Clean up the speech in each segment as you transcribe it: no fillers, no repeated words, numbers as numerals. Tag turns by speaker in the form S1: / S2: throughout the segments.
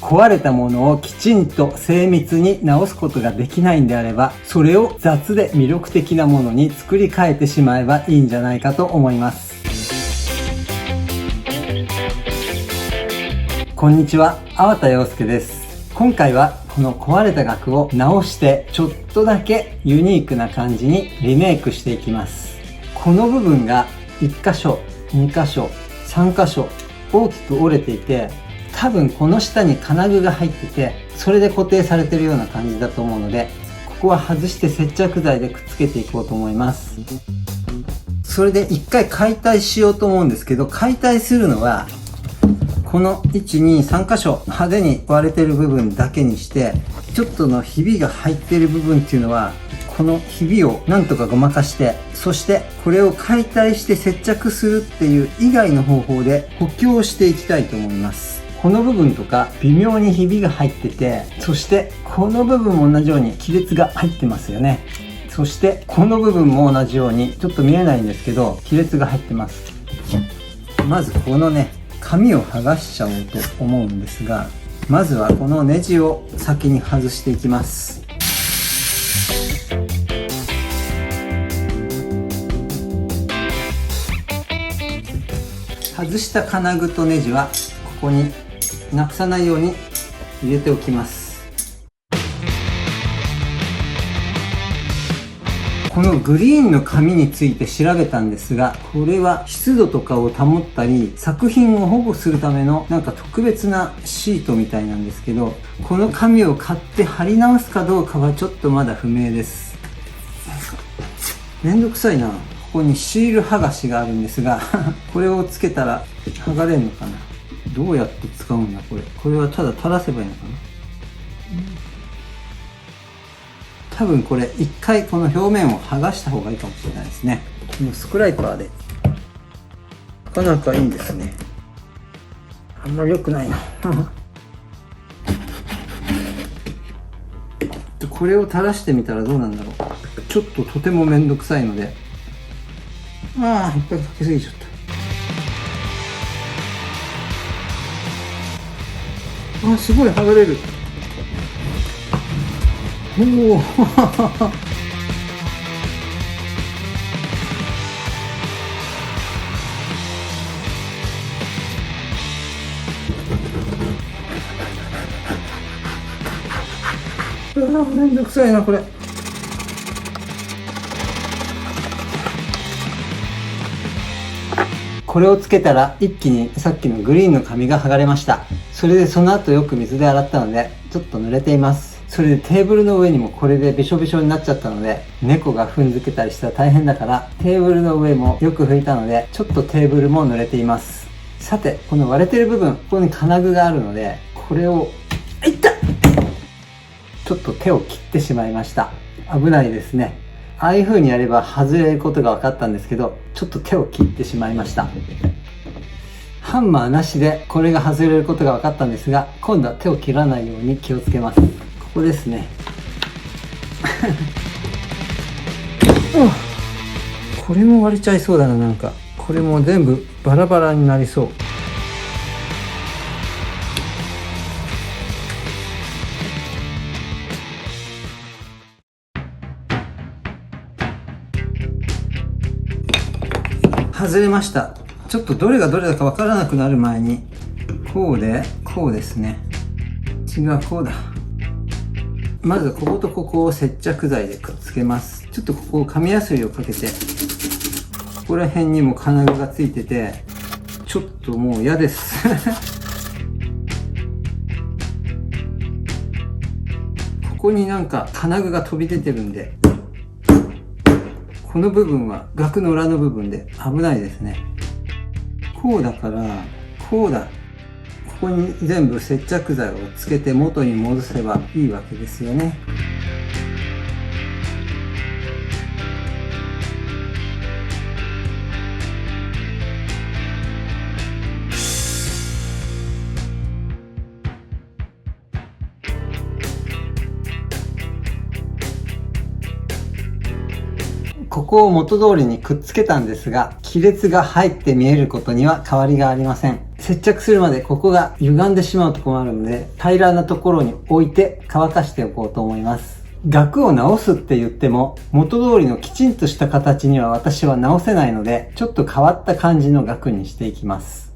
S1: 壊れたものをきちんと精密に直すことができないんであれば、それを雑で魅力的なものに作り変えてしまえばいいんじゃないかと思います。こんにちは、粟田洋介です。今回はこの壊れた額を直してちょっとだけユニークな感じにリメイクしていきます。この部分が1箇所、2箇所、3箇所大きく折れていて、多分この下に金具が入ってて、それで固定されてるような感じだと思うので、ここは外して接着剤でくっつけていこうと思います。それで一回解体しようと思うんですけど、解体するのはこの1、2、3箇所派手に割れてる部分だけにして、ちょっとのひびが入ってる部分っていうのは、このひびをなんとかごまかして、そしてこれを解体して接着するっていう以外の方法で補強していきたいと思います。この部分とか微妙にひびが入ってて、そしてこの部分も同じように亀裂が入ってますよね。そしてこの部分も同じように、ちょっと見えないんですけど亀裂が入ってます。まずこのね、紙を剥がしちゃおうと思うんですが、まずはこのネジを先に外していきます。外した金具とネジはここになくさないように入れておきます。このグリーンの紙について調べたんですが、これは湿度とかを保ったり作品を保護するためのなんか特別なシートみたいなんですけど、この紙を買って貼り直すかどうかはちょっとまだ不明です。めんどくさいな。ここにシール剥がしがあるんですがこれをつけたら剥がれるのかな。どうやって使うんだこれ。これはただ垂らせばいいのかな。多分これ一回この表面を剥がした方がいいかもしれないですね。もうスクライパーで。なかなかいいですね。あんまり良くないなこれを垂らしてみたらどうなんだろう。ちょっととてもめんどくさいので、いっぱいかけすぎちゃった。すごい剥がれる。おおめんどくさいなこれ。これをつけたら一気にさっきのグリーンの紙が剥がれました。それでその後よく水で洗ったのでちょっと濡れています。それでテーブルの上にもこれでびしょびしょになっちゃったので、猫が踏んづけたりしたら大変だから、テーブルの上もよく拭いたのでちょっとテーブルも濡れています。さてこの割れてる部分、ここに金具があるので、これをちょっと手を切ってしまいました。危ないですね。ああいう風にやれば外れることが分かったんですけど、ちょっと手を切ってしまいました。ハンマーなしでこれが外れることが分かったんですが、今度は手を切らないように気をつけます。ここですねこれも割れちゃいそうだな。なんかこれも全部バラバラになりそう。外れました。ちょっとどれがどれだかわからなくなる前に、こうでこうですね。違う、こうだ。まずこことここを接着剤でくっつけます。ちょっとここを紙やすりをかけて、ここら辺にも金具がついててちょっともう嫌ですここになんか金具が飛び出てるんで、この部分は額の裏の部分で危ないですね。こうだからこうだ。ここに全部接着剤をつけて元に戻せばいいわけですよね。ここを元通りにくっつけたんですが、亀裂が入って見えることには変わりがありません。接着するまでここが歪んでしまうと困るので、平らなところに置いて乾かしておこうと思います。額を直すって言っても、元通りのきちんとした形には私は直せないので、ちょっと変わった感じの額にしていきます。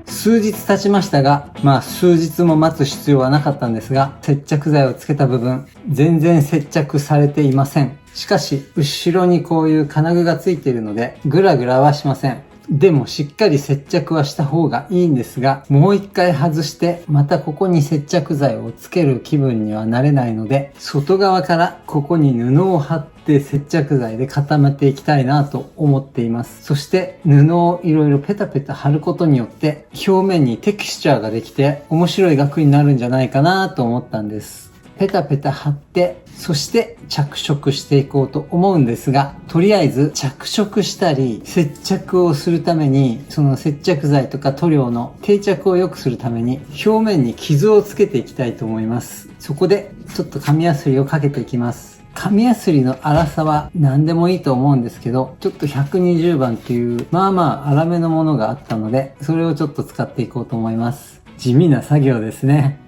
S1: 数日経ちましたが、数日も待つ必要はなかったんですが、接着剤をつけた部分、全然接着されていません。しかし、後ろにこういう金具がついているので、グラグラはしません。でもしっかり接着はした方がいいんですが、もう一回外して、またここに接着剤をつける気分にはなれないので、外側からここに布を貼って接着剤で固めていきたいなと思っています。そして布をいろいろペタペタ貼ることによって、表面にテクスチャーができて面白い額になるんじゃないかなと思ったんです。ペタペタ貼って、そして着色していこうと思うんですが、とりあえず着色したり、接着をするために、その接着剤とか塗料の定着を良くするために、表面に傷をつけていきたいと思います。そこで、ちょっと紙やすりをかけていきます。紙やすりの粗さは何でもいいと思うんですけど、ちょっと120番っていう、粗めのものがあったので、それをちょっと使っていこうと思います。地味な作業ですね。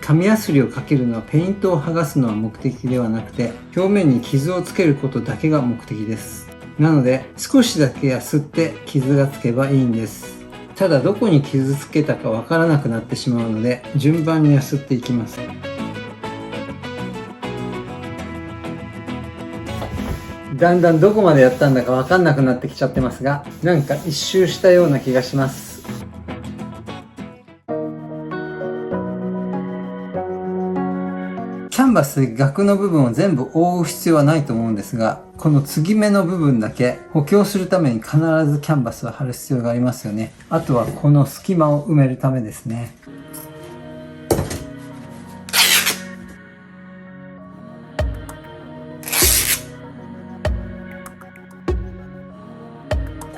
S1: 紙やすりをかけるのはペイントを剥がすのは目的ではなくて、表面に傷をつけることだけが目的です。なので、少しだけやすって傷がつけばいいんです。ただどこに傷つけたかわからなくなってしまうので、順番にやすっていきます。だんだんどこまでやったんだかわかんなくなってきちゃってますが、なんか一周したような気がします。キャンバスで額の部分を全部覆う必要はないと思うんですが、この継ぎ目の部分だけ補強するために必ずキャンバスを貼る必要がありますよね。あとはこの隙間を埋めるためですね。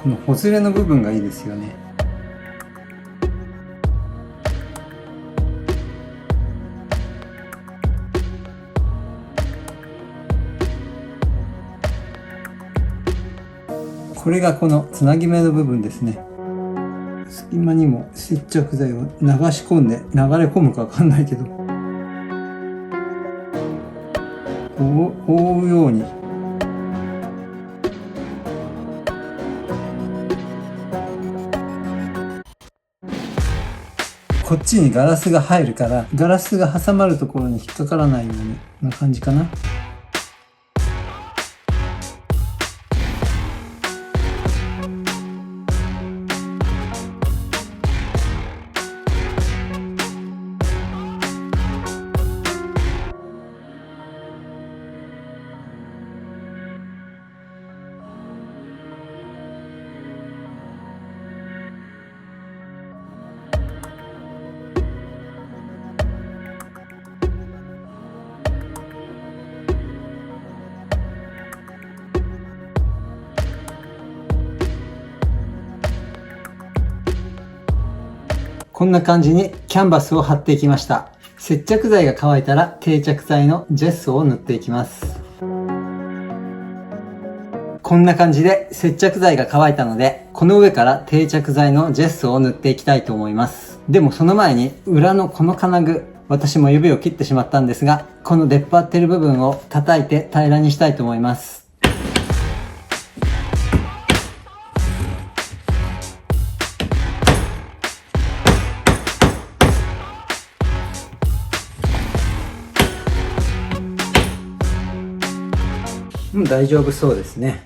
S1: このほつれの部分がいいですよね。これがこのつなぎ目の部分ですね。隙間にも接着剤を流し込んで、流れ込むかわかんないけど、覆うように。こっちにガラスが入るから、ガラスが挟まるところに引っかからないような感じかな。こんな感じにキャンバスを貼っていきました。接着剤が乾いたら定着剤のジェスを塗っていきます。こんな感じで接着剤が乾いたので、この上から定着剤のジェスを塗っていきたいと思います。でもその前に裏のこの金具、私も指を切ってしまったんですが、この出っ張ってる部分を叩いて平らにしたいと思います。大丈夫そうですね。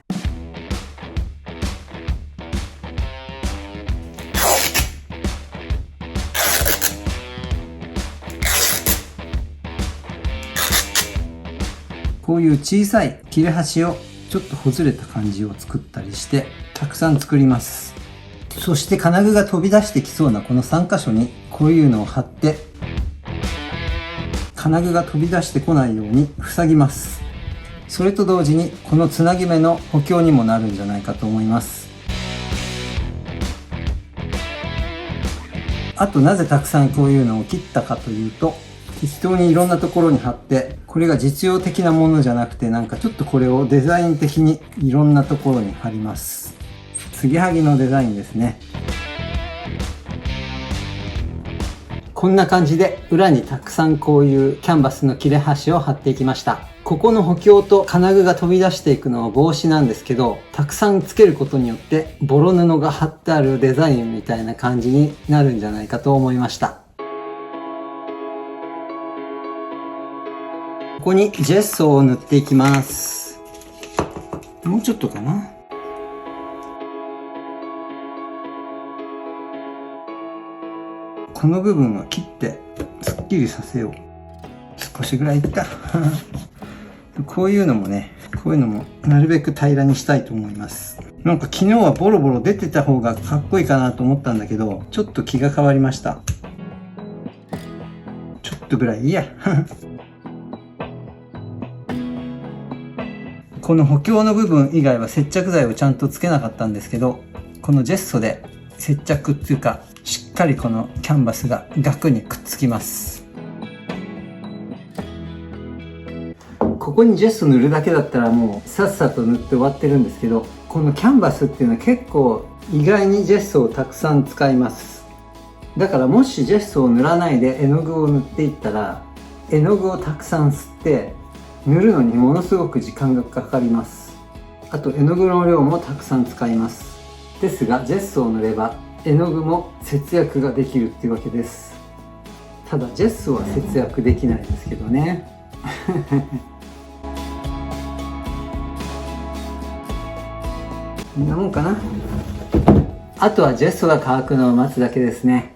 S1: こういう小さい切れ端をちょっとほつれた感じを作ったりしてたくさん作ります。そして金具が飛び出してきそうなこの3箇所にこういうのを貼って金具が飛び出してこないように塞ぎます。それと同時にこのつなぎ目の補強にもなるんじゃないかと思います。あとなぜたくさんこういうのを切ったかというと、適当にいろんなところに貼って、これが実用的なものじゃなくて、なんかちょっとこれをデザイン的にいろんなところに貼ります。継ぎはぎのデザインですね。こんな感じで裏にたくさんこういうキャンバスの切れ端を貼っていきました。ここの補強と金具が飛び出していくのは防止なんですけど、たくさんつけることによってボロ布が貼ってあるデザインみたいな感じになるんじゃないかと思いました。ここにジェッソを塗っていきます。もうちょっとかな。この部分は切ってすっきりさせよう。少しぐらいいったこういうのもね、こういうのもなるべく平らにしたいと思います。なんか昨日はボロボロ出てた方がかっこいいかなと思ったんだけど、ちょっと気が変わりました。ちょっとぐらいいいやこの補強の部分以外は接着剤をちゃんとつけなかったんですけど、このジェッソで接着っていうか、しっかりこのキャンバスが額にくっつきます。ここにジェスト塗るだけだったらもうさっさと塗って終わってるんですけど、このキャンバスっていうのは結構意外にジェストをたくさん使います。だからもしジェストを塗らないで絵の具を塗っていったら、絵の具をたくさん吸って塗るのにものすごく時間がかかります。あと絵の具の量もたくさん使います。ですがジェストを塗れば絵の具も節約ができるっていうわけです。ただジェストは節約できないですけどねこんなもんかな。あとはジェストが乾くのを待つだけですね。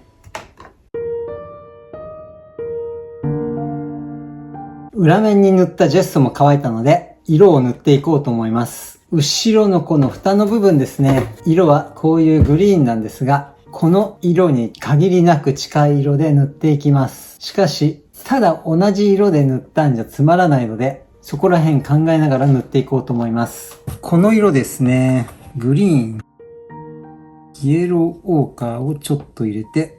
S1: 裏面に塗ったジェストも乾いたので色を塗っていこうと思います。後ろのこの蓋の部分ですね。色はこういうグリーンなんですが、この色に限りなく近い色で塗っていきます。しかし、ただ同じ色で塗ったんじゃつまらないので、そこら辺考えながら塗っていこうと思います。この色ですね。グリーン。イエローオーカーをちょっと入れて、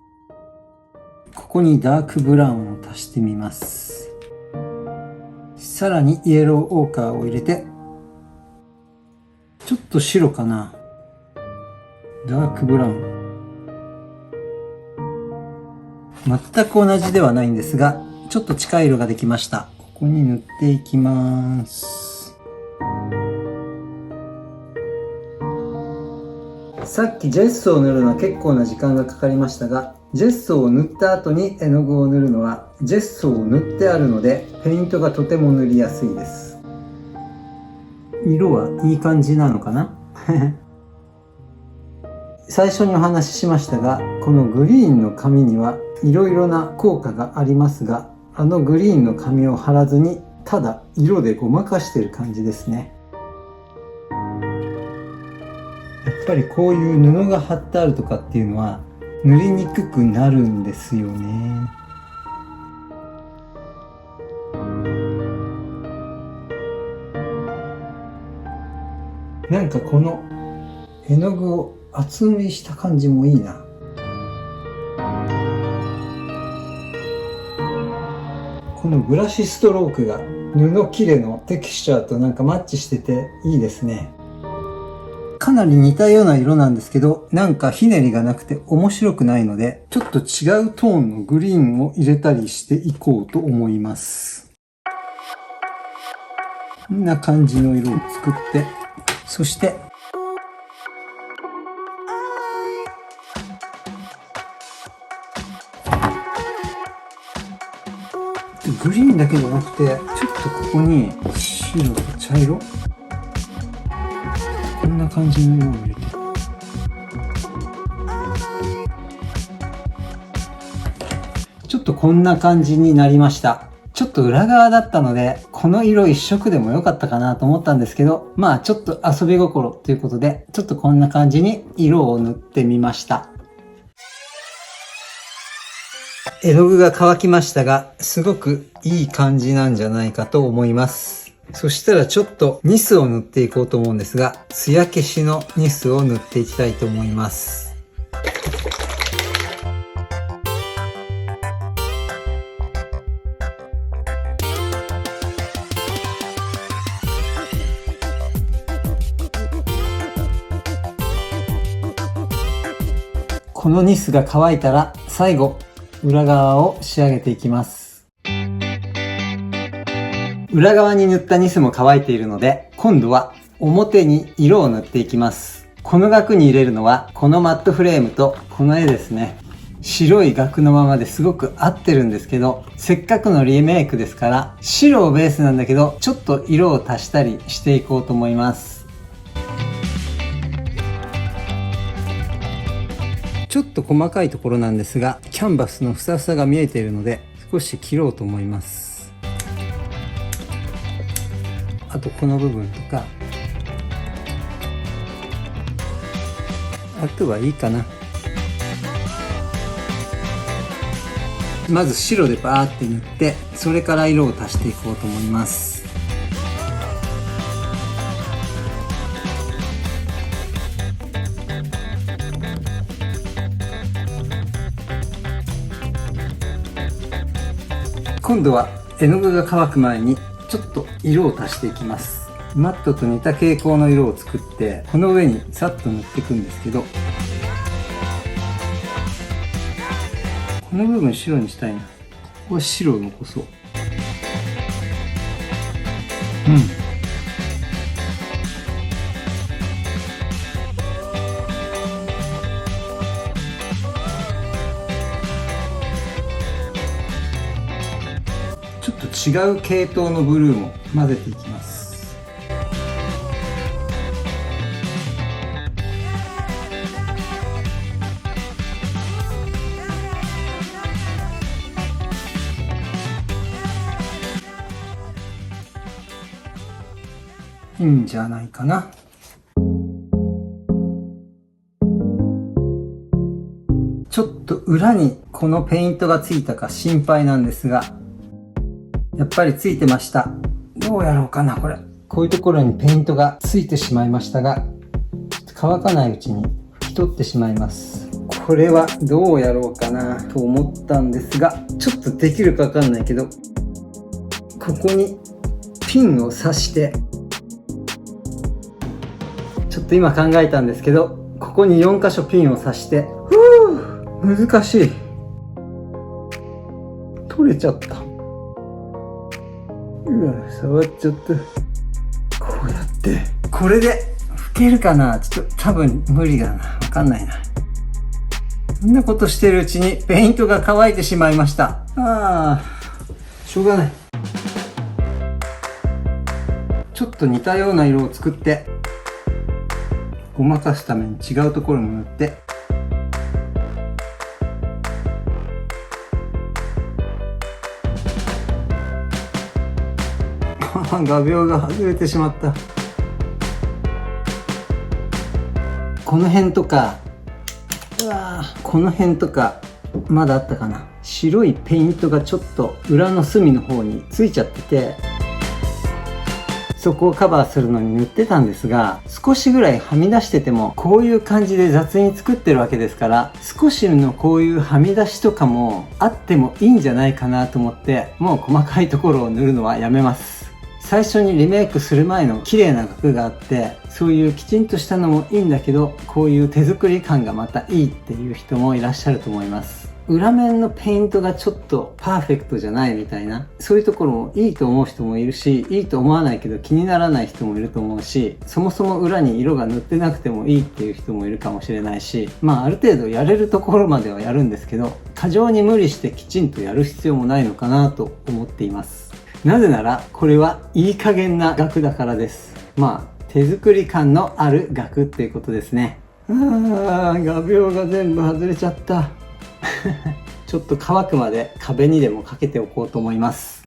S1: ここにダークブラウンを足してみます。さらにイエローオーカーを入れて、ちょっと白かな。ダークブラウン。全く同じではないんですが、ちょっと近い色ができました。ここに塗っていきます。さっきジェッソを塗るのは結構な時間がかかりましたが、ジェッソを塗った後に絵の具を塗るのは、ジェッソを塗ってあるので、ペイントがとても塗りやすいです。色はいい感じなのかな最初にお話ししましたが、このグリーンの紙にはいろいろな効果がありますが、あのグリーンの紙を貼らずに、ただ色でごまかしてる感じですね。やっぱりこういう布が貼ってあるとかっていうのは塗りにくくなるんですよね。なんかこの絵の具を厚塗りした感じもいいな。このブラシストロークが布切れのテクスチャーとなんかマッチしてていいですね。かなり似たような色なんですけど、なんかひねりがなくて面白くないので、ちょっと違うトーンのグリーンを入れたりしていこうと思います。こんな感じの色を作って、そしてグリーンだけじゃなくて、ちょっとここに白と茶色、こんな感じの色を入れて、ちょっとこんな感じになりました。ちょっと裏側だったので、この色一色でも良かったかなと思ったんですけど、まあちょっと遊び心ということで、ちょっとこんな感じに色を塗ってみました。絵の具が乾きましたが、すごくいい感じなんじゃないかと思います。そしたらちょっとニスを塗っていこうと思うんですが、艶消しのニスを塗っていきたいと思います。このニスが乾いたら最後裏側を仕上げていきます。裏側に塗ったニスも乾いているので、今度は表に色を塗っていきます。この額に入れるのはこのマットフレームとこの絵ですね。白い額のままですごく合ってるんですけど、せっかくのリメイクですから白をベースなんだけどちょっと色を足したりしていこうと思います。ちょっと細かいところなんですが、キャンバスのふさふさが見えているので少し切ろうと思います。あとこの部分とか、あとはいいかな。まず白でバーって塗って、それから色を足していこうと思います。今度は絵の具が乾く前にちょっと色を足していきます。マットと似た傾向の色を作って、この上にさっと塗っていくんですけど、この部分白にしたいな。ここは白を残そう。ちょっと違う系統のブルーも混ぜていきます。いいんじゃないかな。ちょっと裏にこのペイントがついたか心配なんですが、やっぱりついてました。どうやろうかな、これ。こういうところにペイントがついてしまいましたが、ちょっと乾かないうちに拭き取ってしまいます。これはどうやろうかなと思ったんですが、ちょっとできるかわかんないけど、ここにピンを刺して、ちょっと今考えたんですけど、ここに4箇所ピンを刺して、難しい。取れちゃった。触っちゃった。こうやって。これで拭けるかな？ちょっと多分無理だな。わかんないな。そんなことしてるうちにペイントが乾いてしまいました。しょうがない。ちょっと似たような色を作って、ごまかすために違うところも塗って、画鋲が外れてしまった。この辺とか、この辺とかまだあったかな。白いペイントがちょっと裏の隅の方についちゃってて、そこをカバーするのに塗ってたんですが、少しぐらいはみ出しててもこういう感じで雑に作ってるわけですから、少しのこういうはみ出しとかもあってもいいんじゃないかなと思って、もう細かいところを塗るのはやめます。最初にリメイクする前の綺麗な額があって、そういうきちんとしたのもいいんだけど、こういう手作り感がまたいいっていう人もいらっしゃると思います。裏面のペイントがちょっとパーフェクトじゃないみたいな、そういうところもいいと思う人もいるし、いいと思わないけど気にならない人もいると思うし、そもそも裏に色が塗ってなくてもいいっていう人もいるかもしれないし、ある程度やれるところまではやるんですけど、過剰に無理してきちんとやる必要もないのかなと思っています。なぜならこれはいい加減な額だからです。手作り感のある額っていうことですね。画鋲が全部外れちゃったちょっと乾くまで壁にでもかけておこうと思います。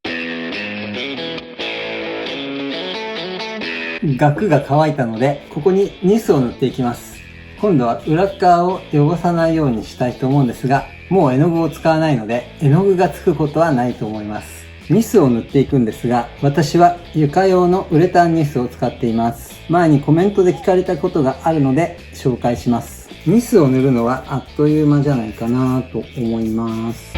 S1: 額が乾いたので、ここにニスを塗っていきます。今度は裏側を汚さないようにしたいと思うんですが、もう絵の具を使わないので絵の具がつくことはないと思います。ニスを塗っていくんですが、私は床用のウレタンニスを使っています。前にコメントで聞かれたことがあるので紹介します。ニスを塗るのはあっという間じゃないかなと思います。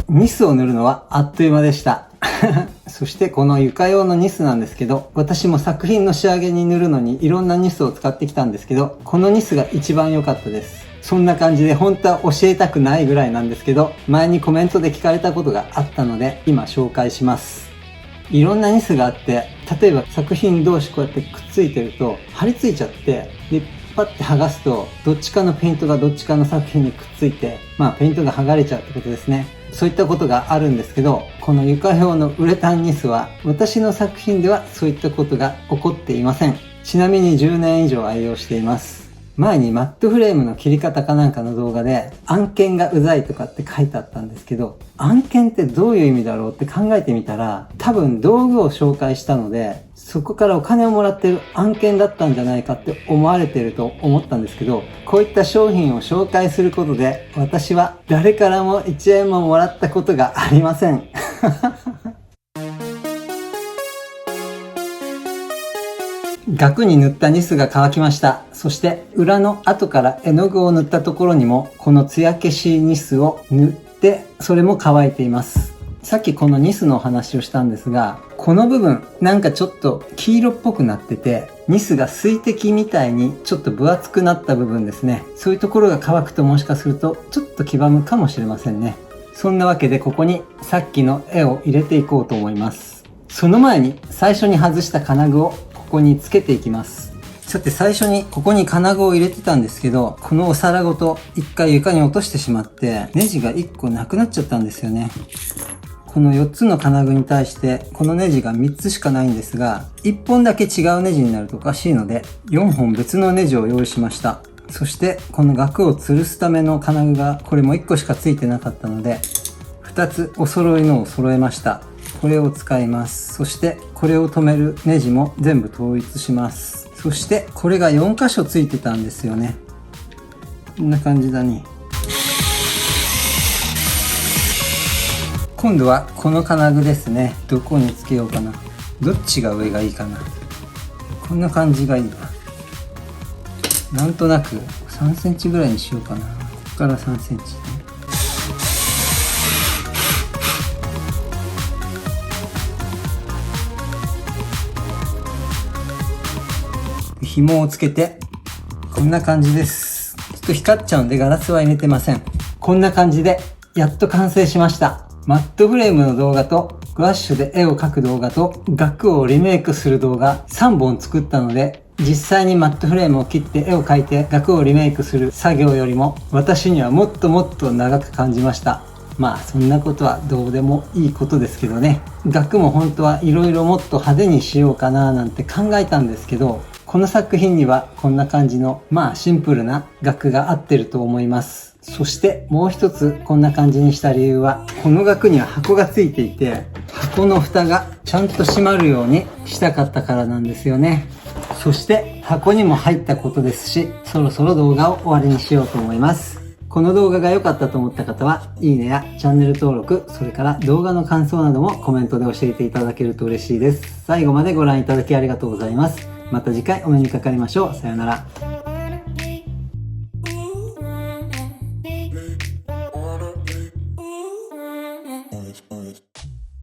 S1: ニスを塗るのはあっという間でしたそしてこの床用のニスなんですけど、私も作品の仕上げに塗るのにいろんなニスを使ってきたんですけど、このニスが一番良かったです。そんな感じで本当は教えたくないぐらいなんですけど、前にコメントで聞かれたことがあったので今紹介します。いろんなニスがあって、例えば作品同士こうやってくっついてると張り付いちゃって、でパッて剥がすとどっちかのペイントがどっちかの作品にくっついて、ペイントが剥がれちゃうってことですね。そういったことがあるんですけど、この床用のウレタンニスは私の作品ではそういったことが起こっていません。ちなみに10年以上愛用しています。前にマットフレームの切り方かなんかの動画で案件がうざいとかって書いてあったんですけど、案件ってどういう意味だろうって考えてみたら、多分道具を紹介したので、そこからお金をもらってる案件だったんじゃないかって思われてると思ったんですけど、こういった商品を紹介することで私は誰からも1円ももらったことがありません。額に塗ったニスが乾きました。そして裏の後から絵の具を塗ったところにもこの艶消しニスを塗って、それも乾いています。さっきこのニスのお話をしたんですが、この部分なんかちょっと黄色っぽくなってて、ニスが水滴みたいにちょっと分厚くなった部分ですね。そういうところが乾くともしかするとちょっと黄ばむかもしれませんね。そんなわけでここにさっきの絵を入れていこうと思います。その前に最初に外した金具をここにつけていきます。さて最初にここに金具を入れてたんですけど、このお皿ごと一回床に落としてしまってネジが1個なくなっちゃったんですよね。この4つの金具に対してこのネジが3つしかないんですが、1本だけ違うネジになるとおかしいので4本別のネジを用意しました。そしてこの額を吊るすための金具がこれも1個しかついてなかったので2つお揃いのを揃えました。これを使います。そしてこれを留めるネジも全部統一します。そしてこれが4箇所ついてたんですよね。こんな感じだね。今度はこの金具ですね。どこにつけようかな。どっちが上がいいかな。こんな感じがいいわ。なんとなく3センチぐらいにしようかな。ここから3センチね。紐をつけてこんな感じです。ちょっと光っちゃうんでガラスは入れてません。こんな感じでやっと完成しました。マットフレームの動画とグワッシュで絵を描く動画と額をリメイクする動画3本作ったので、実際にマットフレームを切って絵を描いて額をリメイクする作業よりも私にはもっともっと長く感じました。そんなことはどうでもいいことですけどね。額も本当はいろいろもっと派手にしようかななんて考えたんですけど、この作品にはこんな感じのシンプルな額が合ってると思います。そしてもう一つこんな感じにした理由は、この額には箱がついていて、箱の蓋がちゃんと閉まるようにしたかったからなんですよね。そして箱にも入ったことですし、そろそろ動画を終わりにしようと思います。この動画が良かったと思った方は、いいねやチャンネル登録、それから動画の感想などもコメントで教えていただけると嬉しいです。最後までご覧いただきありがとうございます。また次回お目にかかりましょう。さようなら。